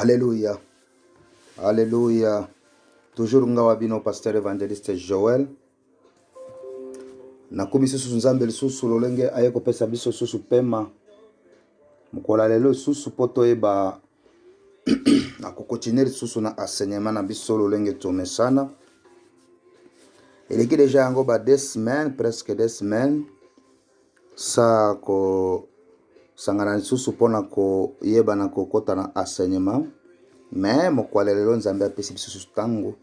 Alléluia. Alléluia. Toujours ngawa bino pasteur évangéliste Joël. Nakomi susu nzambe lisusu lolenge aye kopesa biso susu pema. Mukola lelo susu poto eba nakokontinue lisusu na enseignement na biso lolenge tomesana. Eleki déjà yango ba 2 semaines, presque 2 semaines. Sa ko sangana lisusu pona ko yeba na kokota na enseignement. Mais mokola lelo nzambe apesi biso susu tango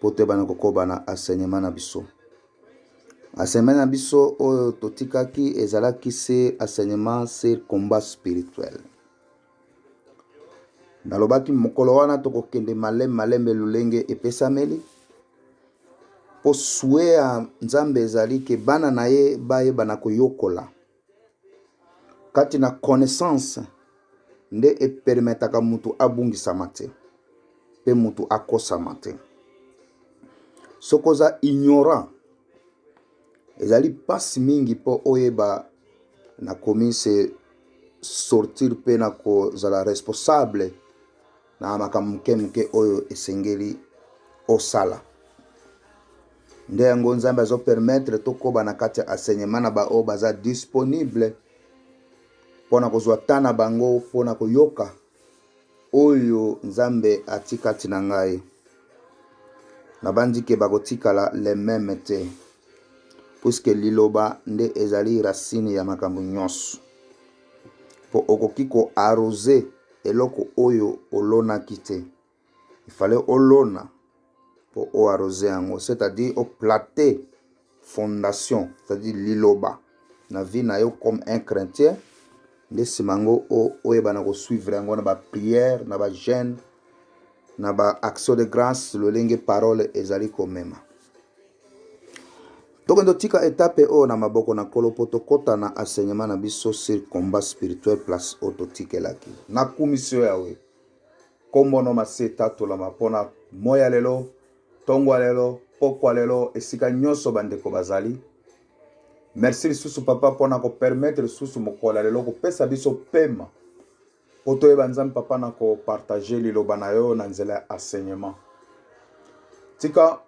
poto eba na kokoba na enseignement na biso. Enseignement na biso oyo totikaki ezalaki se enseignement sur combat spirituel. Nalobaki mokolo wana tokokende malembe lulenge epesameli po souhait ya nzambe ezali ke bana na ye bayeba na koyokola kati na connaissance nde epermetaka mutu abungisama te pe mutu akosama te. Sokoza ignorant ezali pasi mingi po oyeba na komi se sortir pe na kozala responsable na makambo muke oyo esengeli osala. Nde yango nzambe azo permettre tokoba na kati ya enseignement na ba o baza disponible pona kozwa tana bango pona koyoka oyo nzambe atikati na ngai. Nabandi ke bakotikala le même te puisque liloba nde ezali racine ya makambo nyonso. Po okoki ko arroser eloko oyo olona kite. Il fallait olona pour o arroser yango, c'est-à-dire au plater fondation, c'est-à-dire liloba na vie na yo comme un chrétien. Nde simango o oyeba na ko suivre yango na ba prière, na ba jeûne, na ba action de grâce lolenge parole ezali komema. Donc ndo tika étape o na maboko na kolo poto kota na enseignement na biso sur combat spirituel place ototikelaki. Na kumisio yawe. Kombo no maseta to la mapona moya lelo, tongwa lelo, pokwa lelo esika nyonso bandeko bazali. Merci lisusu papa pona ko permettre lisusu mokola lelo ko pesa biso pema. Poto ebanzam papa na ko partager liloba na yo na nzela enseignement. Tika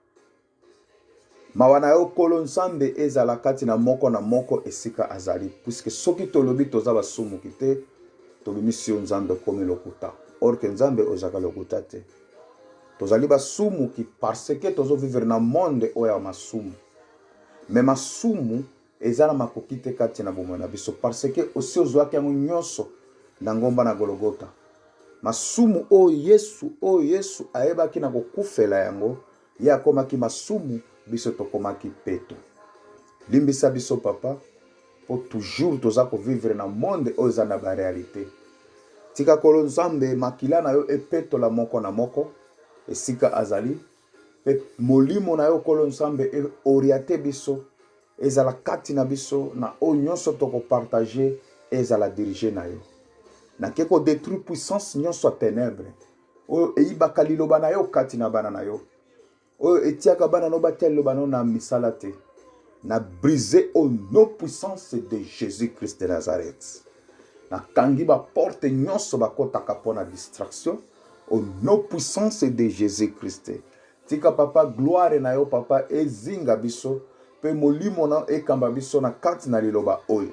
mawana yo kolo nsambe ezala kati na moko esika azali puisque soki tolobi toza basumu kite tobimisi nzambe komi lokuta. Or que nzambe ozaka lokuta te. Tozali basumu ki parce que tozo vivre na monde oya masumu. Mais masumu ezala makoki te kati na bomona biso parce que osi ozwaki yango nyonso na ngomba na Golgotha. Masumu o Yesu ayebaki na kokufela yango ya komaki masumu biso tokomaki peto. Limbisa biso papa pour toujours toza ko vivre na monde oza na ba réalité. Tika kolo nzambe makila na yo epeto la moko na moko esika azali pe molimo na yo kolo nzambe e oriate biso ezala kati na biso na o nyonso toko partager ezala diriger na yo. Na keko détruire puissance nyonso ténèbres o eyibaka liloba na yo kati na bana na yo. O etiaka bana no batel loba no na misala te. Na briser au nom puissance de Jésus-Christ de Nazareth. Na kangi ba porte nyonso bakotaka pona distraction au nom puissance de Jésus-Christ. Tika papa gloire na yo papa ezinga biso pe molimo na ekamba biso na kati na liloba oyo.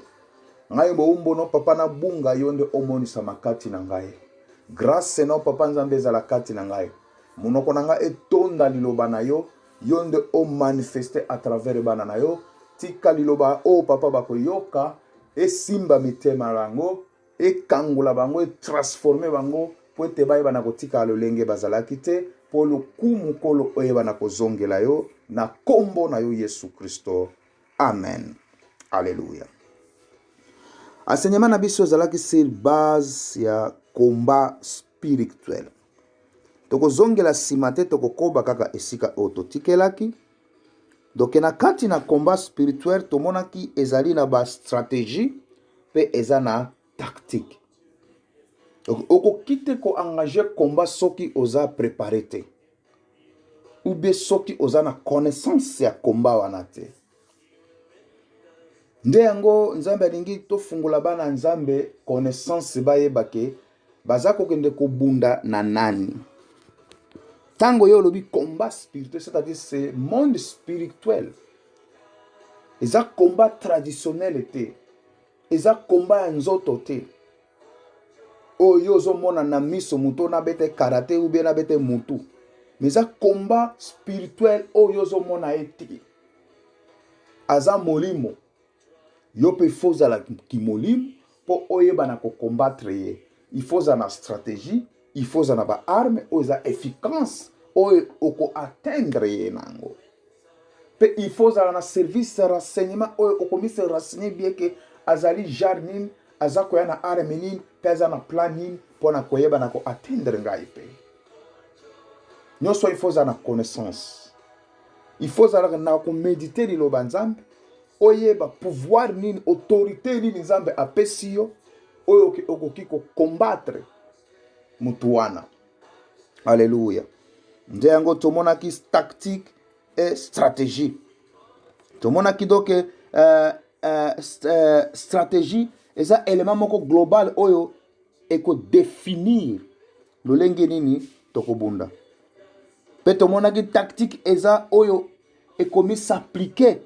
Ngai bo no papa na bunga yonde omonisa makati na ngai. Grâce no papa nzambe ezala kati na ngai. Monoko na ngai etonda liloba na yo yonde o manifester à travers bana na yo. Tika liloba o papa bakoyoka esimba mitema rango ekangula bango transformer bango po ete bayeba na kotika lolenge bazalaki te po lokumu kolo oyeba na kozongela yo na kombo na yo Yesu Kristo. Amen. Alléluia. Enseignement na biso ezalaki sur base ya combat spirituel. Toko zongela simate toko koba kaka esika ototikelaki. Donc na kati na combat spirituel tomonaki ezali na ba stratégie pe eza na tactique. Donc oko kite ko engager combat soki oza préparé te. Ou bien soki oza na connaissance ya combat wana te. Nde yango nzambe alingi tofungula bana nzambe connaissance bayebake baza kokende kobunda na nani. Tango yo lobi combat spirituel, c'est-à-dire c'est monde spirituel. Eza combat traditionnel te. Eza combat nzoto te. Oyo zo mona na miso muto na bete karate ou bien na bete mutu. Mais eza combat spirituel oyo zo mona eti. Aza molimo. Yo pe foza la ki molimo po oye bana ko combattre ye. Il faut une stratégie, il faut une arme, il faut efficace, il faut atteindre ye nango. Pe il faut un service de renseignement, il faut se renseigner bien que azali jardin, azako ya na arme nin, pe azana plan nin pour na koyeba na ko atteindre ngai pe. Non soit il faut une connaissance. Il faut na ko méditer lo banzambe, oyeba pouvoir nin, autorité nin nzambe apesi yo. Oyo okoki ko combattre mutuana. Alléluia. Nde yango tomonaki tactique et stratégie. Tomonaki donc stratégie eza élément moko global oyo eko définir lolenge nini tokobunda. Pe tomonaki tactique eza oyo ekomi s'appliquer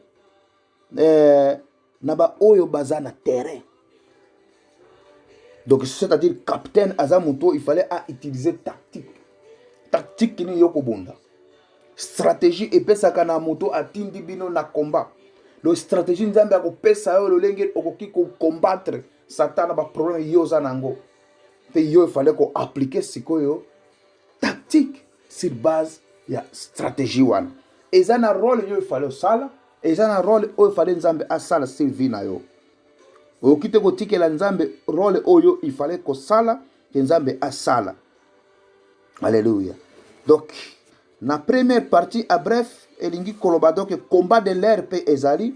na ba oyo baza na terrain. Donc, c'est-à-dire, capitaine Azamuto, il fallait utiliser tactique. Tactique qui n'est yoko bunda. Stratégie et pesa kana moto atindi bino na combat. Donc, stratégie nzambe ako pesa yo lolenge okoki ko combattre Satan ba problème yoza nango. Pe yo il fallait ko appliquer sikoyo tactique sur base ya stratégie wana. Eza na rôle yo il fallait sala, eza na rôle o il fallait nzambe asala silvi na yo. Okite kotike la nzambe role oyo il fallait ko sala ke nzambe asala. Alléluia. Donc na première partie à bref elingi koloba donc combat de l'air pe ezali.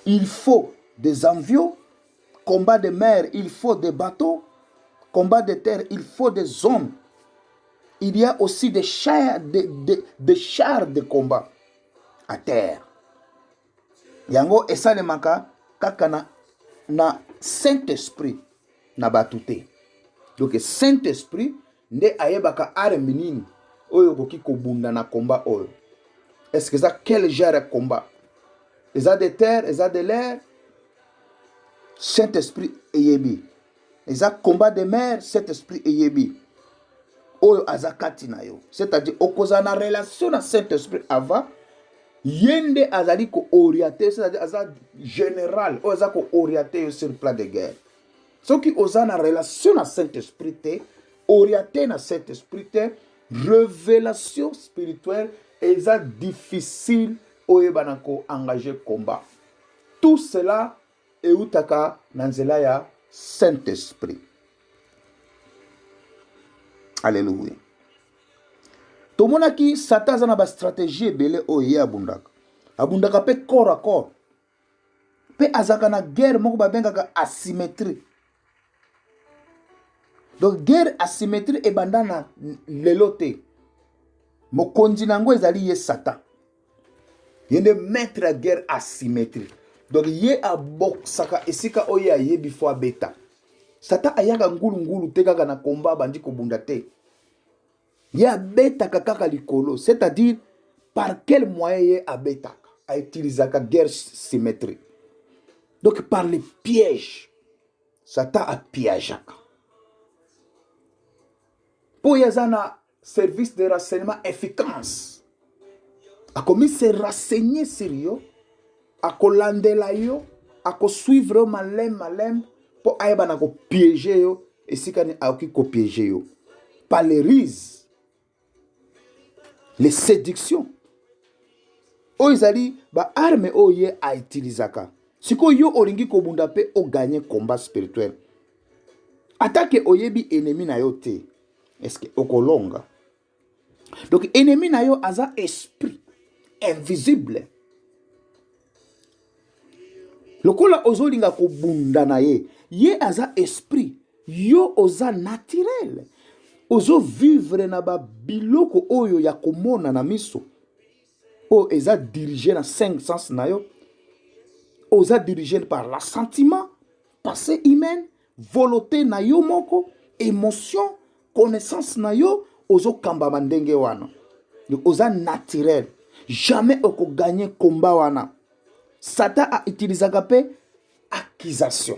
Il faut des avions, combat de mer, il faut des bateaux, combat de terre, il faut des hommes. Il y a aussi des chars de combat à terre. Yango esalemaka kaka na Saint-Esprit na batute. Donc Saint-Esprit nde ayebaka arme nini oyo koki kobunda na combat oyo. Est-ce que ça quel genre de combat? Eza de terre, eza de l'air. Saint-Esprit eyebi. Eza combat de mer, Saint-Esprit eyebi. Oyo azakati na yo. C'est-à-dire okoza na relation na Saint-Esprit avant yende azali ko orienté, c'est-à-dire azali général, o azali ko orienté sur le plan de guerre. Ce qui osa na relation na Saint-Esprit te, orienté na Saint-Esprit te, révélation spirituelle, eza difficile oyeba ko engager combat. Tout cela est utaka na nzela ya Saint-Esprit. Alléluia. Tomonaki Satan zana ba stratégie belé oye abundaka. Abundaka pe corps à corps. Pe azaka na guerre moko ba bengaka asymétrie. Donc guerre asymétrie e bandana lelote. Mokonzi nango ezali ye Satan. Yende mettre la guerre asymétrie. Donc ye aboxaka esika oye aye before beta. Satan ayaka ngulu te kaka na combat bandi ko bunda te. Ye abetaka kaka likolo, c'est-à-dire par quel moyen ye abetaka a utilisé la guerre symétrique. Donc par les pièges, Satan a piégé. Pour y avoir un service de renseignement efficace, a commis se renseigner sur yo, a colandela yo, a suivre malem pour aïba ko piéger yo et si kani a ko piéger yo par les ruses, les séductions. Oizali ba arme oye a utilisaka. Siko yo olingi ko bunda pe o gagner combat spirituel. Attaque oyebi ennemi na yo te. Est-ce que okolonga? Donc ennemi na yo aza esprit invisible. Lokola ozolinga ko bunda na ye aza esprit, yo oza naturel. Ozo vivre na ba biloko oyo ya komona na miso. O eza dirigé na 5 sens na yo. Oza dirigé par l'assentiment, pensée humaine, volonté na yo moko, émotion, connaissance na yo, ozo kamba mandenge wana. Oza naturel. Jamais oko gagner combat wana. Satan a utilisé accusation.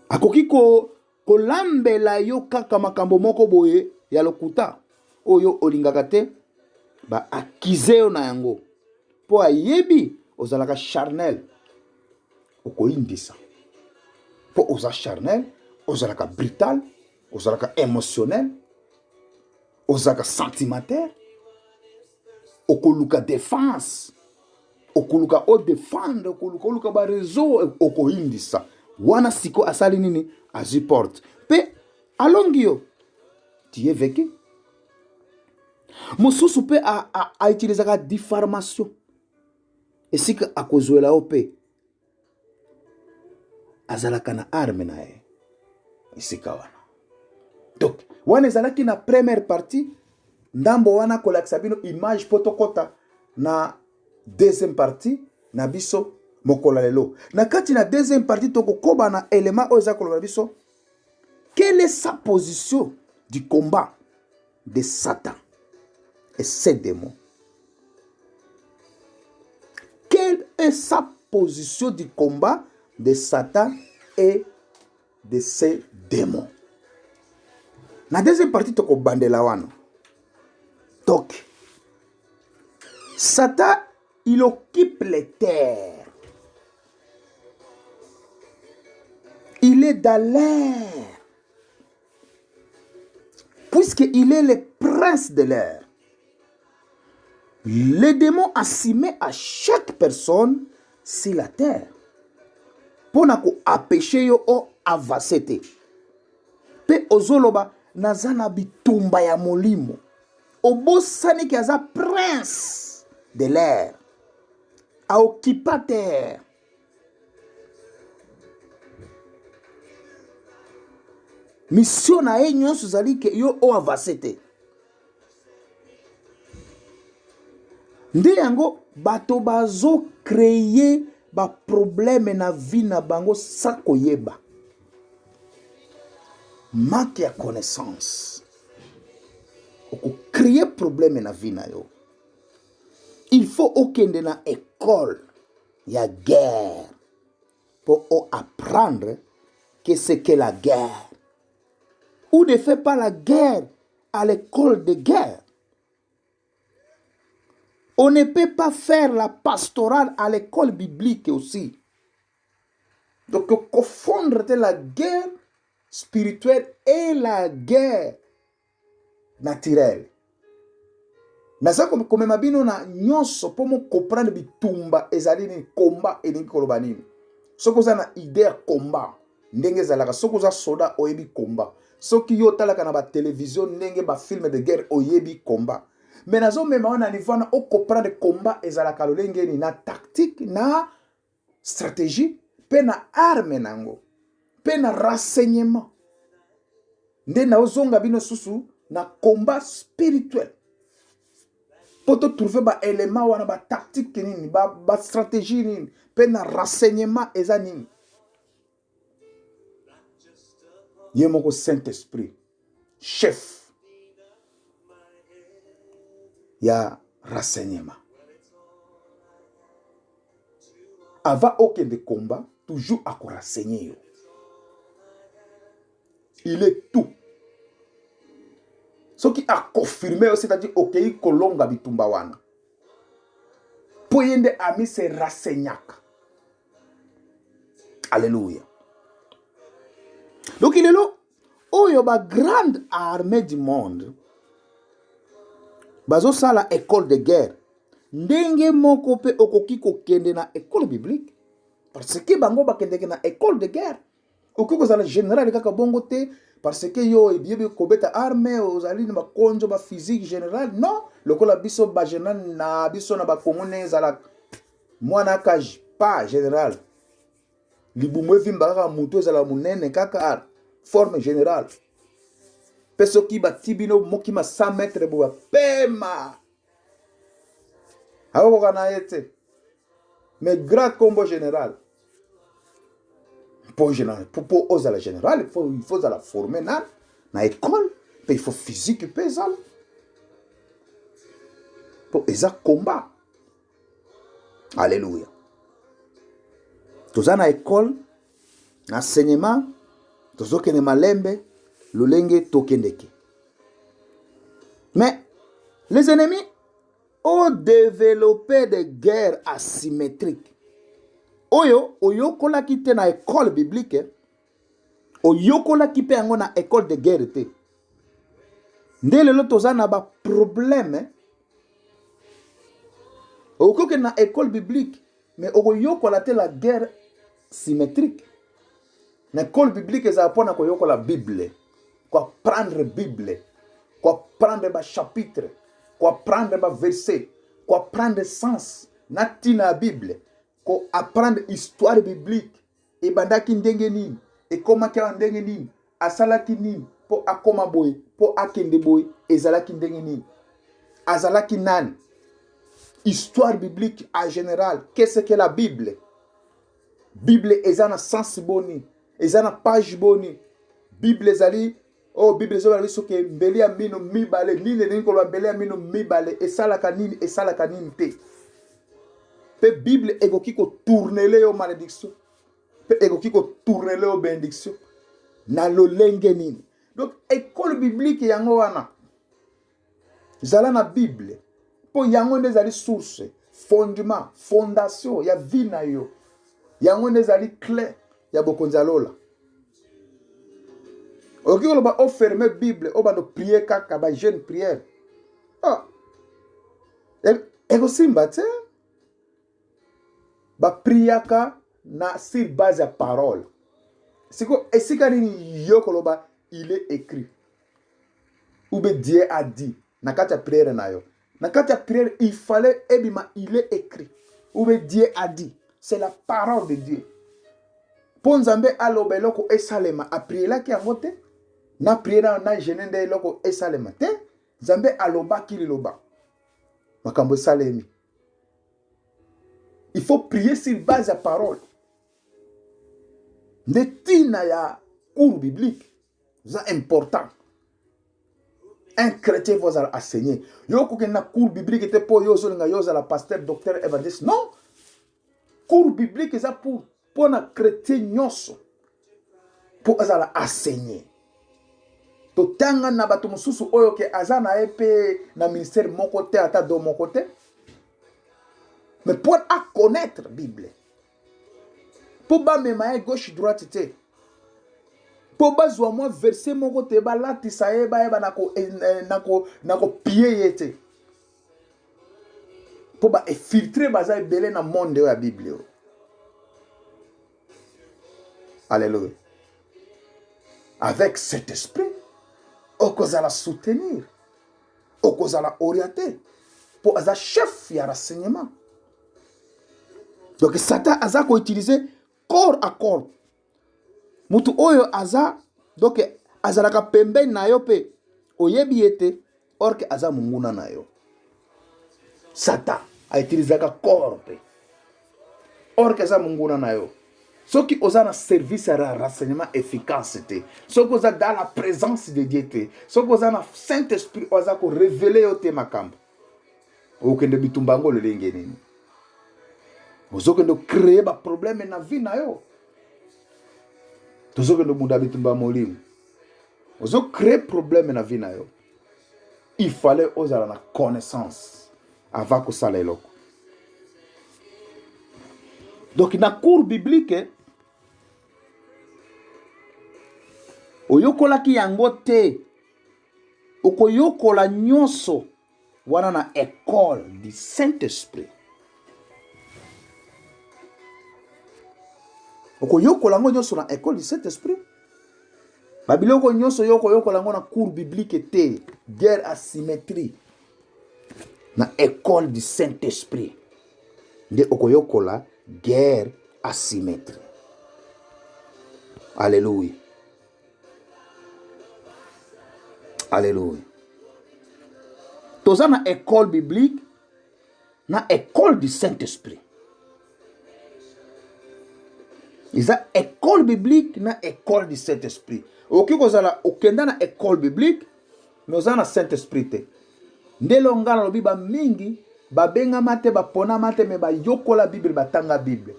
Akoki ko lambela yo kaka makambo moko boye ya lokuta oyo olingaka te ba accuser yo na yango po ayebi ozalaka charnel okoyindisa po oza charnel ozalaka brutal ozalaka émotionnel ozalaka sentimentaire okoluka défense okoluka o défendre okoluka ba réseau okoyindisa wana siko asali nini aziporte pe alongi yo tu es vécu mosusu pe a utilisaka diffamation esika akozwela yo pe azalaka na arme na ye esika wana donc wana ezalaki na première partie ndambo wana kolakisa bino image po tokota na deuxième partie na biso mokola lelo na kati na deuxième partie tokokoba na élément oyo eza koloba biso quelle est sa position du combat de Satan et ses démons. Quelle est sa position du combat de Satan et de ses démons. Na deuxième partie tokobandela wana. Donc Satan il occupe les terres. Il est dans l'air. Puisqu'il est le prince de l'air. Les démons assignaient à chaque personne sur la terre. Pour empêcher yo o avasete. Pe ozoloba nazana bitumba ya molimo. Obosani ki aza prince de l'air. A occupa terre. Mission na ye nyonso zali ke yo o avasete. Nde yango bato bazo créer ba problème na vie na bango sa koyeba. Manque ya connaissance. Oko créer problème na vie na yo. Il faut okende na école ya guerre pour apprendre que c'est que la guerre. Ou ne fait pas la guerre à l'école de guerre. On ne peut pas faire la pastorale à l'école biblique aussi. Donc, confondre la guerre spirituelle et la guerre naturelle. Naza comme mabino na nyonso pour me comprendre bitumba ezali ni combat et ni koloba nini. Soko za na idée combat ndenge zalaka soko za soda oyebi combat. Soki yo talaka na ba télévision ndenge ba film de guerre oyebi combat. Mais nazo mema wana niveau na o comprendre combat ezalaka lolenge ni na tactique na stratégie pe na arme nango pe na renseignement. Nde na ozonga bino susu na combat spirituel. Pour te trouver ba élément wana ba tactique nini ba stratégie nini pe na renseignement eza nini. Yemoko Saint-Esprit chef ya renseignement. Avant aucun de combat, toujours à quoi renseigner. Il est tout. Ce qui a confirmé, c'est-à-dire ok, kolonga bitumba wana. Poyende ami se renseignac. Alléluia. Donc il est là. Oh, il y a une grande armée du monde. Bazo sala école de guerre. Ndenge moko pe okoki ko kende na école biblique. Parce que bango ba kende na école de guerre. Okoki ko sala général kaka bongo te parce que yo ebiebe kobeta armée ozali na makonjo ba physique général. Non, lokola biso ba général na biso na ba komune zala mwana kaj pas général. Libumwe vimba kaka muto zala munene kaka forme générale. Peso ki batibino mokima 100 mètres boba pema. Ako kana yete. Mais grand combo général. pour oser la générale, il faut la former na école, il faut physique, pour eza combat. Alléluia. Toza na école, na enseignement, tozokende malembe, lolenge tokendeke. Mais les ennemis ont développé des guerres asymétriques. Oyokola ki te na école biblique, oyokola ki pe yango na école de guerre te. Nde lelo toza na ba problème. Okoke na école biblique, mais oyokola te la guerre symétrique. Na école biblique eza pona koyokola Bible, quoi prendre Bible, quoi prendre ba chapitre, quoi prendre ba verset, quoi prendre sens na tina Bible. Ko apprendre histoire biblique e bandaki ndenge nini e komaki ndenge nini asalaki nini po akoma boy po akende boy ezalaki ndenge nini azalaki nani. Histoire biblique en général. Qu'est-ce que la Bible? Bible ezana sens boni, ezana page boni. Bible ezali Bible ezali soke mbeli ya mino mibale nini nini ko mbeli ya mino mibale esalaka nini te. Pe Bible egoki ko tourner yo malédiction. Pe egoki ko tourner yo bénédiction. Na lolenge nini. Donc école biblique yango wana. Zala na Bible. Po yango ndezali source, fondement, fondation ya vie na yo. Yango ndezali clé ya bokonzalola. Oki ko ba fermer Bible, o ba no prier kaka ba jeune prière. Ego simba te. Ba priaka na sur base ya parole. Siko esika ni yo koloba il est écrit. Ou be Dieu a dit na kati ya prière na yo. Na kati ya prière il fallait ebima il est écrit. Ou be Dieu a dit. C'est la parole de Dieu. Po nzambe aloba eloko esalema a prier la ki yango te. Na prière na jenende eloko esalema te. Nzambe aloba ki liloba. Makambo esalemi. Il faut prier sur base de parole. Netina ya cours biblique. C'est important. Un chrétien va enseigner. Yo ko na cours biblique était pour yo zolinga yo la pasteur docteur évangéliste. Non. Cours biblique c'est pour na chrétien nyonso. Pour azala enseigner. To tanga na bato mususu oyo ke azana epe na ministère mon côté ata do mon côté. Mais pour connaître la Bible, pour ba mema gauche droite te, pour ba zwa moi verset mon côté ba lati saye ba eba nako pied yete, pour ba filtrer baza belé na monde de la Bible. Alléluia. Avec cet esprit, on cause la soutenir, on cause la orienter, pour un chef ya renseignement. Donc Satan aza ko utiliser corps à corps. Mutu oyo aza donc azalaka pembeni na yo pe oyebi ete or que aza munguna na yo. Satan a utilisé corps pe or que aza munguna na yo. Soki oza na service à renseignement efficacité. Soki oza dans la présence de Dieu te. Soki oza na Saint-Esprit oza ko révéler yo te makambo. Okende bitumbango lelenge nini. Ozoke ndo créer ba problème na vie na yo. Tozoke ndo bunda bitumba molimu. Ozo créer problème na vie na yo. Il fallait ozala na connaissance avant que ça l'éloko. Donc na cours biblique oyokola ki yango te. Okoyokola nyonso wana na école du Saint-Esprit. Okoyokola ngo nyonso na école du Saint-Esprit. Babiloko nyonso yokoyokola ngo na cours biblique te. Guerre asymétrie. Na école du Saint-Esprit. Nde okoyokola guerre asymétrie. Alléluia. Alléluia. Toza na école biblique, na école du Saint-Esprit. Eza école biblique na école du Saint-Esprit. Oki kozala okenda na école biblique, mais oza na Saint-Esprit te. Ndelo ngana lobi ba mingi babenga mate bapona mate me ba yokola Bible batanga Bible.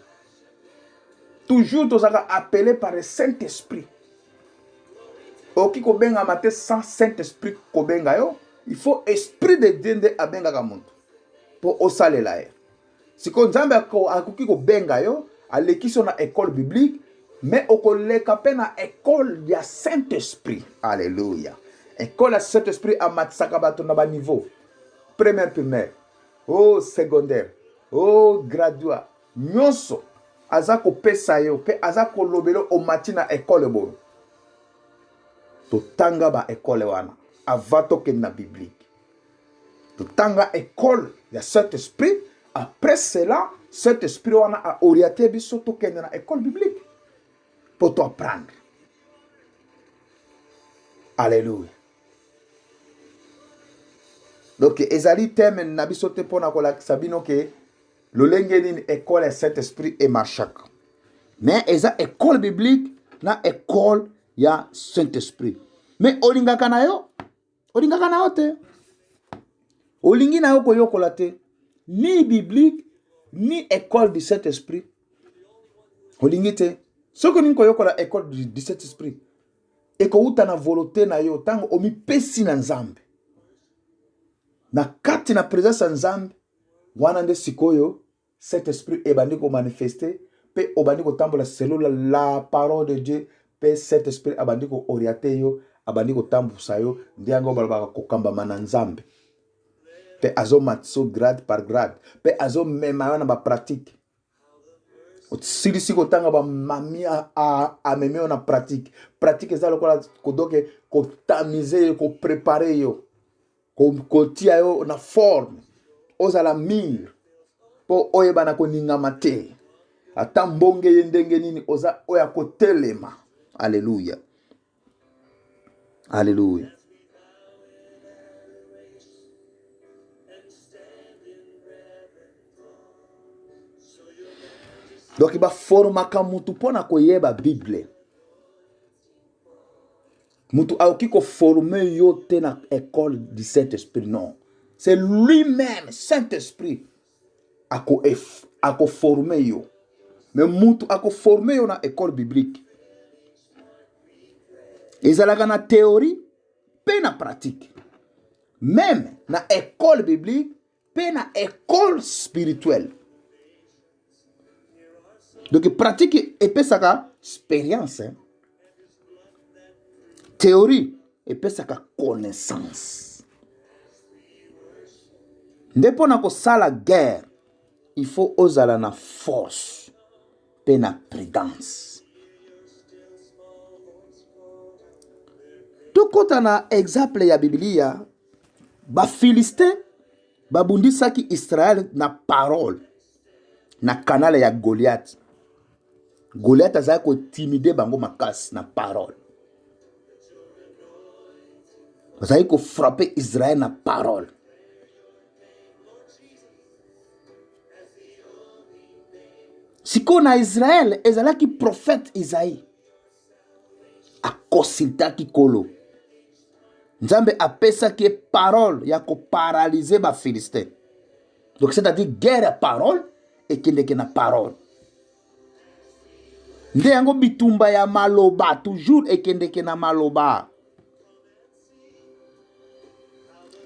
Toujours tozaka appelé par le Saint-Esprit. Oki kobenga mate sans Saint-Esprit kobenga yo, il faut esprit de Dieu nde abenga ka muntu. Po osalela ye. Siko nzambe akoki kobenga yo, aleki na école biblique, mais okoleka pe na école ya Saint-Esprit. Alléluia. École ya Saint-Esprit amatisaka bato na ba niveau. Primaire, oh secondaire, oh graduat. Nyonso aza kopesa yo pe aza kolobelo o matina école bo. Totanga ba école wana avant tokende na biblique. Totanga école ya Saint-Esprit. Après cela, cet esprit a orienté biso tokende na école biblique pour t'apprendre. Alléluia. Donc ezali thème na biso te pona kola sabino ke lolenge ni école ya Saint-Esprit et marchak. Mais eza école biblique na école ya Saint-Esprit. Mais olingaka na yo te. Olingi na yo koyokola te. Ni biblique, ni école du Saint-Esprit. Olingite. Ce que nous avons la école du Saint-Esprit. Et que vous avez la volonté na yo, tango omi pesi na nzambe. Na kati na présence na nzambe, wanande sikoyo, Saint-Esprit ebandi ko manifester, pe obandi ko tambola selon la parole de Dieu, pe Saint-Esprit abandi ko orienter yo, abandi ko tambusa yo, ndiango balabaka ko kamba na nzambe. Pe azo matso grade par grade. Pe azo mema na ba pratique. Sili si kotanga ba mami a meme na pratique. Pratique eza lokola kodoke ko tamiser ko préparer yo. Ko tia yo na forme. Oza la mire. Po oyeba na ko ningama te. Ata mbonge yendenge nini oza oya ko telema. Alléluia. Alléluia. Donc il va former ka mutu pona koyeba Bible. Mutu aoki ko former yo te na école du Saint-Esprit, non. C'est lui-même, Saint-Esprit, ako former yo. Mais mutu ako former yo na école biblique. Ezalaka na théorie, pe na pratique. Même na école biblique, pe na école spirituelle. Donc pratique et puis ça expérience, hein? Théorie et puis ça connaissance. Depuis na ko sala guerre, il faut oser la force, pe na prudence. Tout quand on a exemple ya Biblia, ba Philistin, ba bundisaki Israël na parole, na canal ya Goliath. Goliath azali ko timide bango makasi na parole. Azali ko frapper Israël na parole. Siko na Israël ezalaki prophète Isaïe. A consultaki kolo. Nzambe apesaki parole ya ko paralyser ba Philistin. Donc c'est-à-dire guerre à parole et kendeke na parole. Nde yango bitumba ya maloba toujours ekendeke na maloba.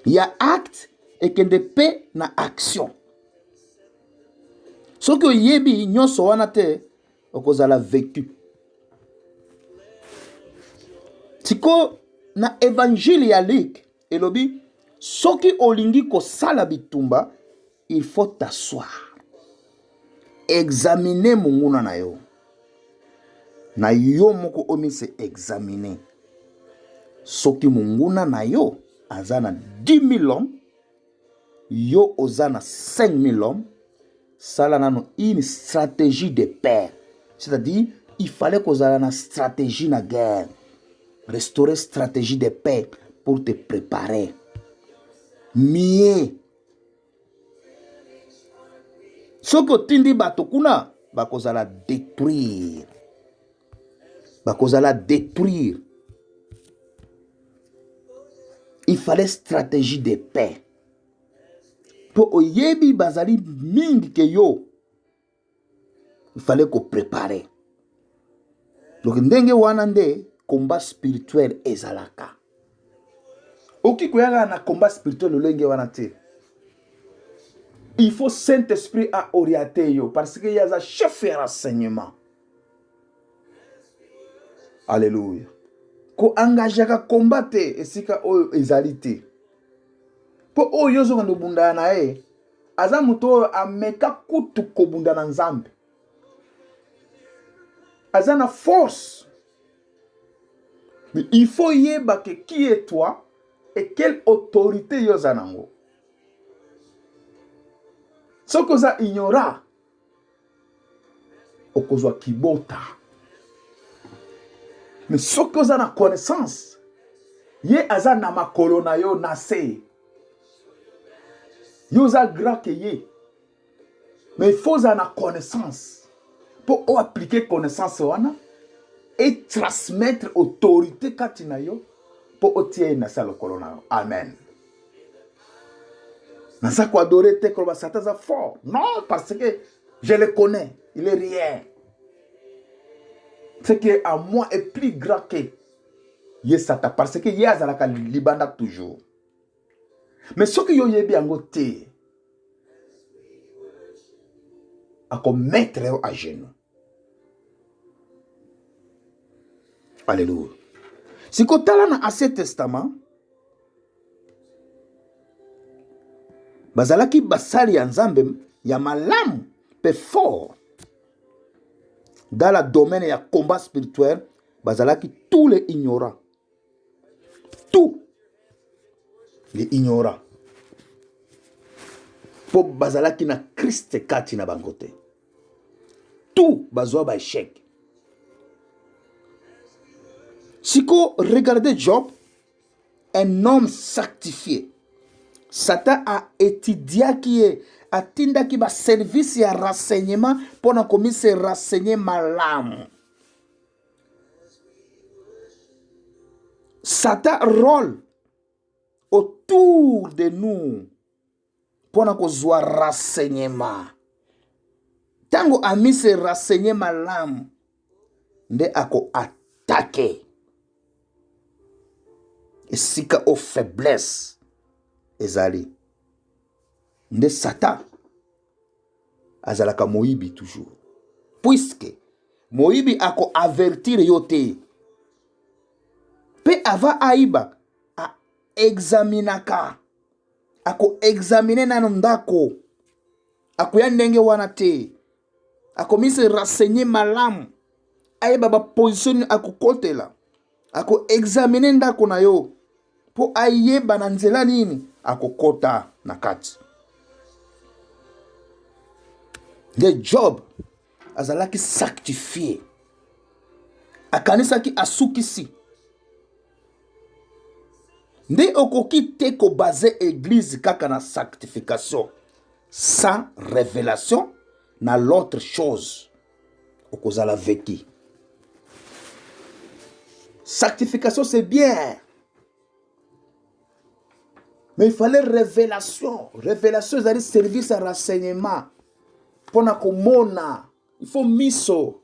Ya acte ekende pe na action. Soki oyebi nyonso wana te okozala vécu. Tiko na évangile ya Luc elobi soki olingi kosala bitumba il faut t'asseoir. Examiner monguna na yo. Na yo moko omi se examiner. Soki monguna na yo azana 10 000 hommes, yo ozana 5 000 hommes, sala nano une stratégie de paix. C'est-à-dire, il fallait qu'on ait une stratégie de guerre. Restaurer stratégie de paix pour te préparer. Mieux. Ce que tu dis, bato kuna, bakozala détruire. bakozala détruire. Il fallait stratégie de paix. Pour oyebi bazali mingi ke yo, il fallait qu'on prépare. Donc ndenge wana nde combat spirituel ezalaka. Oki koyaka na combat spirituel lolenge wana te. Il faut Saint-Esprit à orienter yo parce que y a un chef de renseignement. Alléluia. Ko engagera combattre esika oyo ezalite. Po oyo zo ndo bunda na e. Aza muto ameka kutu ko bunda na Nzambe. Aza na force. Mais il faut yeba que qui est toi et quelle autorité yo zanango. Ce que ça ignora, okozwa kibota. Mais ce que ça na connaissance, ye aza na makolo na yo nase. Yo za grand que ye. Mais il faut ça na connaissance. Pour appliquer connaissance wana et transmettre autorité katina yo pour otie na sa lokolo na yo. Amen. Nasa ko adorer te ko ba Satan za fort. Non, parce que je le connais, il est rien. Ce qui est à moi est plus grand que Satan parce que ye azalaka libanda toujours. Mais ce que yo yebi ango te a comme mettre à genoux. Alléluia. Si ko tala na Ancien Testament bazalaki basali ya Nzambe ya malamu pe fort dans le domaine ya combat spirituel, bazalaki tous les ignorants. Tous les ignorants. Po bazalaki na Christ kati na bangote. Tout bazwa ba échec. Si ko regardez Job, un homme sanctifié. Satan a étudié qui est atinda ki ba service ya renseignement pour na komi se renseigner malamu. Satan rôle autour de nous pour na kozwa renseignement. Tango ami se renseigner malamu nde ako attaquer. Et sika o faiblesse ezali. Nde Satan azalaka moyibi toujours. Puisque moyibi ako avertir yo te. Pe ava aiba a examinaka. Ako examiner nano ndako. Ako ya ndenge wana te. Ako mise renseigner malamu. Aiba ba position ako kotela. Ako examiner ndako na yo. Po ayeba na nzela nini akokota na kati. De Job azalaki sanctifié. Akanisaki asukisi. Nde okoki te ko base église kaka na sanctification sans révélation na l'autre chose okozala veki. Sanctification c'est bien. Mais il fallait révélation. Révélation, c'est-à-dire service à renseignement. Pour na komona. Il faut miso.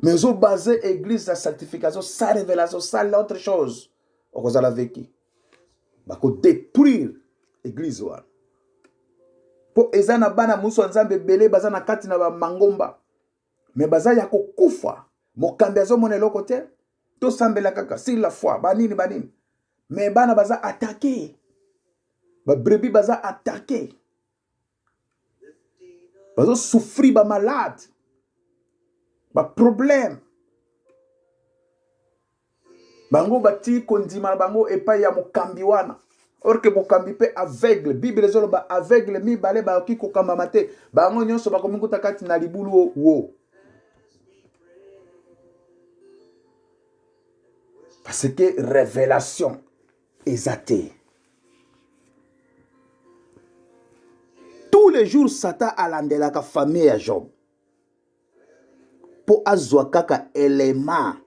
Mais au basé église la sanctification, sans révélation, sans l'autre chose. On va la vécu. Bako détruire église wa. Po ezana bana muso nzambe belé bazana kati na ba mangomba. Mais baza ya kokufa. Mokambi azo mona eloko te. To sambela kaka si la foi banini. Mais bana baza attaqué. Ba brebis baza attaqué. Bazo souffrir ba malade. Ba problème. Bango bati kondima bango epai ya mokambi wana. Or que mokambi pe aveugle. Bible ezolo ba aveugle mi bale ba ki kokamba mate. Bango nyonso ba kominguta kati na libulu wo. Parce que révélation est athée. Tous les jours, Satan a landé la famille à Job. po azwa kaka elema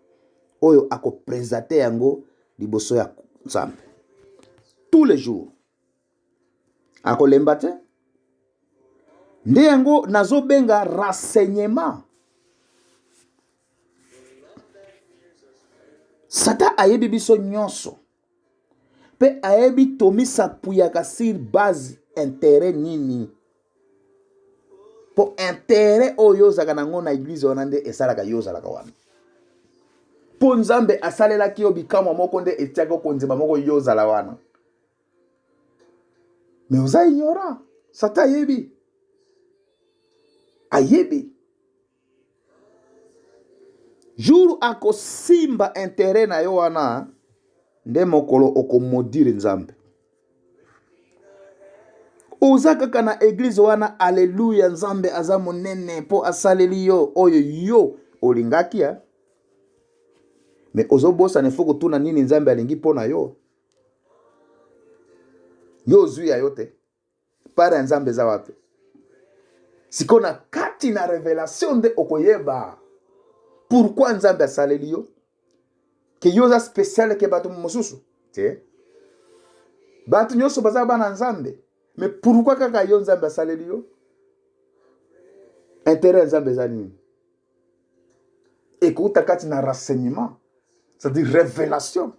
oyo akopresente yango liboso ya Nzambe tous les jours. Akolemba te nde yango nazobenga renseignement. Satan ayebi biso nyonso pe ayebi tomisa puyaka sur base intérêt nini. Po intérêt oyo ozalaka nango na église wana nde esalaka yo ozalaka wana. Po Nzambe asalelaki yo bikamwa moko nde etiaka konzeba moko yo ozala wana. Mais oza ignorant. Satan ayebi. Ayebi. Jour akosimba intérêt na yo wana nde mokolo okomodire Nzambe. Oza kaka na église wana, alléluia, Nzambe aza monene po asaleli yo oyo yo olingaki ya. Mais ozobosa ne faut kutuna nini Nzambe alingi pona yo. Yo zui ya yote. Para Nzambe za wapi. Sikona kati na révélation de okoyeba. Pourquoi Nzambe asaleli yo? Ke yo za spécial ke batu mosusu. Te. Batu nyoso baza bana Nzambe. Mais pourquoi kaka yo Nzambe asaleli yo? Intérêt Nzambe za nini? Écoute kati na renseignement. C'est-à-dire révélation.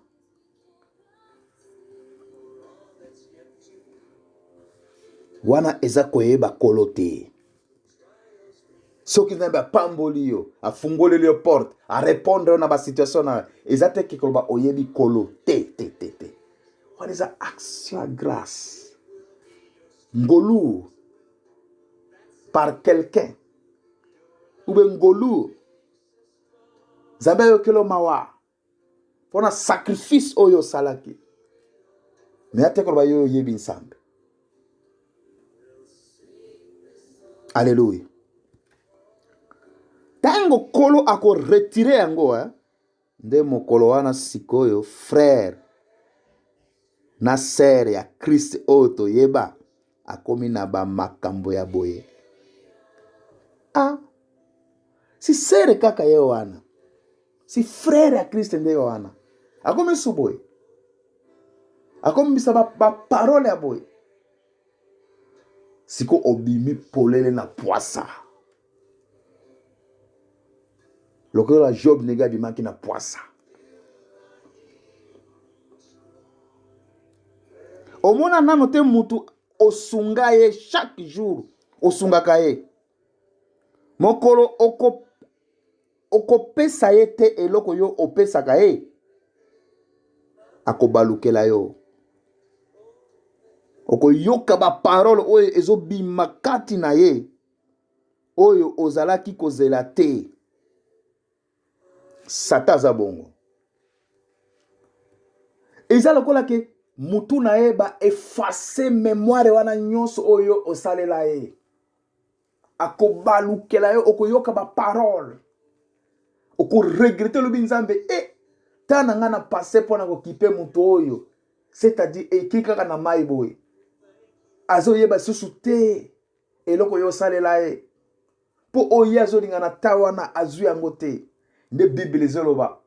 Wana eza koyeba kolote. Soki Nzambe apamboli yo, afungoleli yo porte, a répondre na ba situation na eza te ke koloba oyebi kolote te. Wana eza action à grâce. Ngolu par quelqu'un. Ou bien ngolu Nzambe yo kelo mawa. Pona sacrifice oyo salaki. Mais ate koloba yo yebi Nzambe. Alléluia. Tango kolo ako retire yango nde mokolo wana sikoyo frère na sœur ya Christ oto yeba akomi na ba makambo ya boye. Si sœur kaka ye wana. Si frère ya Christ nde wana. Akomi suboye. Akomi bisa ba parole ya boye. Siko obimi polele na poisa. Lokolo la Job nega bimaki na poisa. Omona nano te mutu osunga ye chaque jour. Osungaka ye. Mokolo okopesa ye te eloko yo opesaka ye. Akobalukela yo. Okoyoka ba parole oyo ezobima kati na ye. Oyo ozalaki kozela te. Satan za bongo. Eza lokola ke mutu na ye ba effacer mémoire wana nyonso oyo osalela ye. Akobalukela yo, okoyoka ba parole. Oko regretter lo Nzambe tana nga na passé pona ko kipe mutu oyo. C'est-à-dire ekika na mai boy. Azo yeba susu te eloko yo salela ye. Po oye azo linga na tawana azu yango te. Nde Bible zoloba.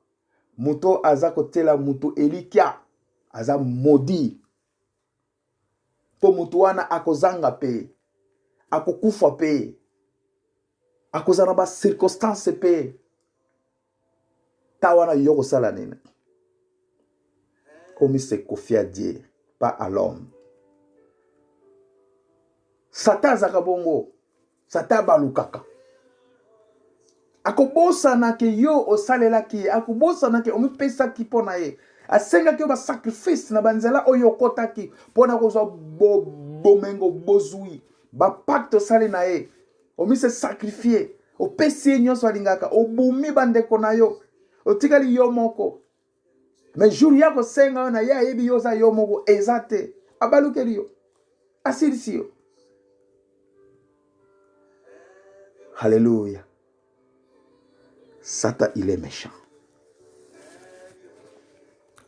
Muto aza kotela mutu elikia. Aza maudit. Po mutu wana akozanga pe. Akokufa pe. Akozana ba circonstance pe. Tawana yoko sala nene. Omi se confie à Dieu, pas à l'homme. Satan zaka bongo. Satan balukaka. Akobosa na ke yo osalela ki. Akobosa na ke omi pesa ki pona ye. Asenga ki yo ba sacrifice na banzela oyo kota ki. Pona ko zo bomengo bozui. Ba pacte osale na ye. Omi se sacrifier. O pesi nyonso alingaka. O bumi bandeko na yo. O tikali yo moko. Mais jour yako senga na ya yebi yo za yo moko ezate. Abalukeli yo. Asirisi yo. Alléluia. Satan, il est méchant.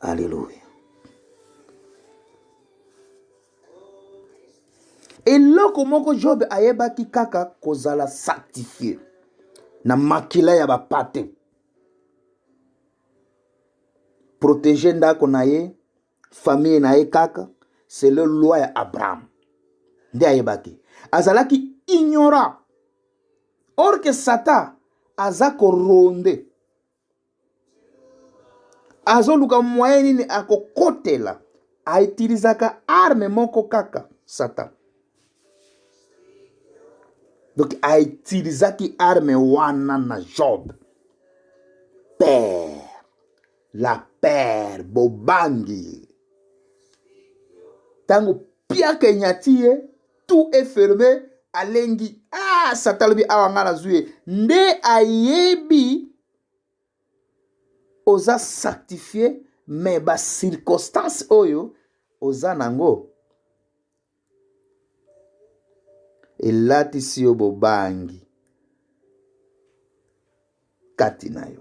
Alléluia. Et là, comment Job ayeba ki kaka kozala sanctifié. na makila ya bapate. Protéger ndako na ye, famille na ye kaka, c'est le loi ya Abraham. Nde ayebaki. Azalaki ignorant. Or que Satan aza koronde. Azoluka moyen nini akokotela. Aitilizaka arme moko kaka Satan. Donc aitilizaki arme wana na Job. Père. La père bobangi. Tango piaka nyati ye, tout est fermé. Alengi, Satan lobi awanga na zuye. Nde ayebi oza sanctifié, mais ba circonstance oyo oza nango elati si yo bobangi kati na yo.